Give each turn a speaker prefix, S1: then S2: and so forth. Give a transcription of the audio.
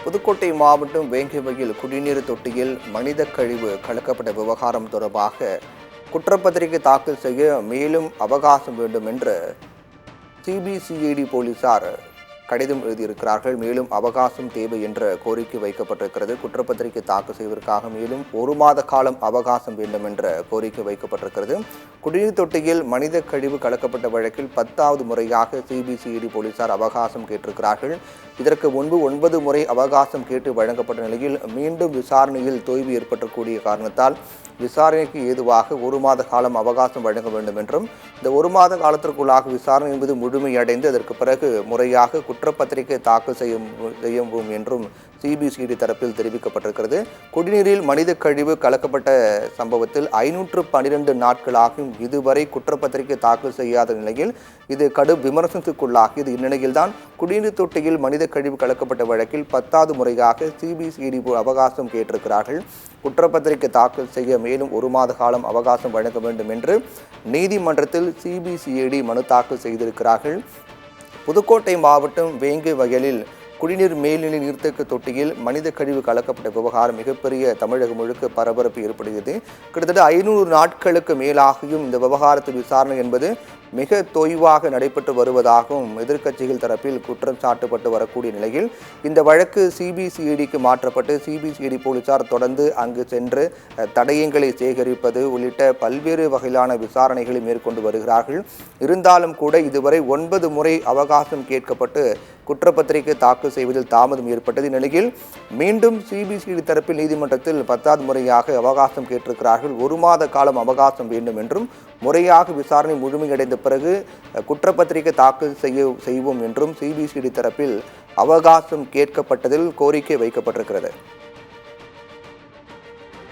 S1: புதுக்கோட்டை மாவட்டம் வேங்கவையில் குடிநீர் தொட்டியில் மனித கழிவு கலக்கப்பட்ட விவகாரம் தொடர்பாக குற்றப்பத்திரிகை தாக்கல் செய்ய மேலும் அவகாசம் வேண்டும் என்று சிபிசிஐடி போலீசார் கடிதம் எழுதியிருக்கிறார்கள். மேலும் அவகாசம் தேவை என்ற கோரிக்கை வைக்கப்பட்டிருக்கிறது. குற்றப்பத்திரிகை தாக்கல் செய்வதற்காக மேலும் 1 மாத காலம் அவகாசம் வேண்டும் என்ற கோரிக்கை வைக்கப்பட்டிருக்கிறது. குடிநீர் தொட்டியில் மனித கழிவு கலக்கப்பட்ட வழக்கில் 10வது முறையாக சிபிசிஐடி போலீசார் அவகாசம் கேட்டிருக்கிறார்கள். இதற்கு முன்பு 9 முறை அவகாசம் கேட்டு வழங்கப்பட்ட நிலையில் மீண்டும் விசாரணையில் தொய்வு ஏற்பட்டக்கூடிய காரணத்தால் விசாரணைக்கு ஏதுவாக 1 மாத காலம் அவகாசம் வழங்க வேண்டும் என்றும் இந்த 1 மாத காலத்திற்குள்ளாக விசாரணை என்பது முழுமையடைந்து அதற்கு பிறகு முறையாக குற்றப்பத்திரிகை தாக்கல் செய்யவும் என்றும் சிபிசிஐடி தரப்பில் தெரிவிக்கப்பட்டிருக்கிறது. குடிநீரில் மனித கழிவு கலக்கப்பட்ட சம்பவத்தில் 512 நாட்களாகும் இதுவரை குற்றப்பத்திரிகை தாக்கல் செய்யாத நிலையில் இது கடும் விமர்சனத்துக்குள்ளாகியது. இந்நிலையில்தான் குடிநீர் தொட்டியில் மனித கழிவு கலக்கப்பட்ட வழக்கில் 10வது முறையாக சிபிசிஐடி அவகாசம் கேட்டிருக்கிறார்கள். குற்றப்பத்திரிகை தாக்கல் செய்ய மேலும் 1 மாத காலம் அவகாசம் வழங்க வேண்டும் என்று நீதிமன்றத்தில் சிபிசிஐடி மனு தாக்கல் செய்திருக்கிறார்கள். புதுக்கோட்டை மாவட்டம் வேங்கை வயலில் குடிநீர் மேல்நிலை நீர்த்தேக்க தொட்டியில் மனித கழிவு கலக்கப்பட்ட விவகாரம் மிகப்பெரிய தமிழகம் முழுக்க பரபரப்பு ஏற்படுகிறது. கிட்டத்தட்ட 500 நாட்களுக்கு மேலாகியும் இந்த விவகாரத்து விசாரணை என்பது மிக தொய்வாக நடைபெற்று வருவதாகவும் எதிர்க்கட்சிகள் தரப்பில் குற்றம் சாட்டப்பட்டு வரக்கூடிய நிலையில் இந்த வழக்கு சிபிசிஐடிக்கு மாற்றப்பட்டு சிபிசிஐடி போலீசார் தொடர்ந்து அங்கு சென்று தடயங்களை சேகரிப்பது உள்ளிட்ட பல்வேறு வகையிலான விசாரணைகளை மேற்கொண்டு வருகிறார்கள். இருந்தாலும் கூட இதுவரை 9 முறை அவகாசம் கேட்கப்பட்டு குற்றப்பத்திரிகை தாக்கல் செய்வதில் தாமதம் ஏற்பட்டது. நிலையில் மீண்டும் சிபிசிஐடி தரப்பில் நீதிமன்றத்தில் 10வது முறையாக அவகாசம் கேட்டிருக்கிறார்கள். 1 மாத காலம் அவகாசம் வேண்டும் என்றும் முறையாக விசாரணை முழுமையடைந்த பிறகு குற்றப்பத்திரிகை தாக்கல் செய்வோம் என்றும் சிபிசிஐடி தரப்பில் அவகாசம் கேட்கப்பட்டதில் கோரிக்கை வைக்கப்பட்டிருக்கிறது.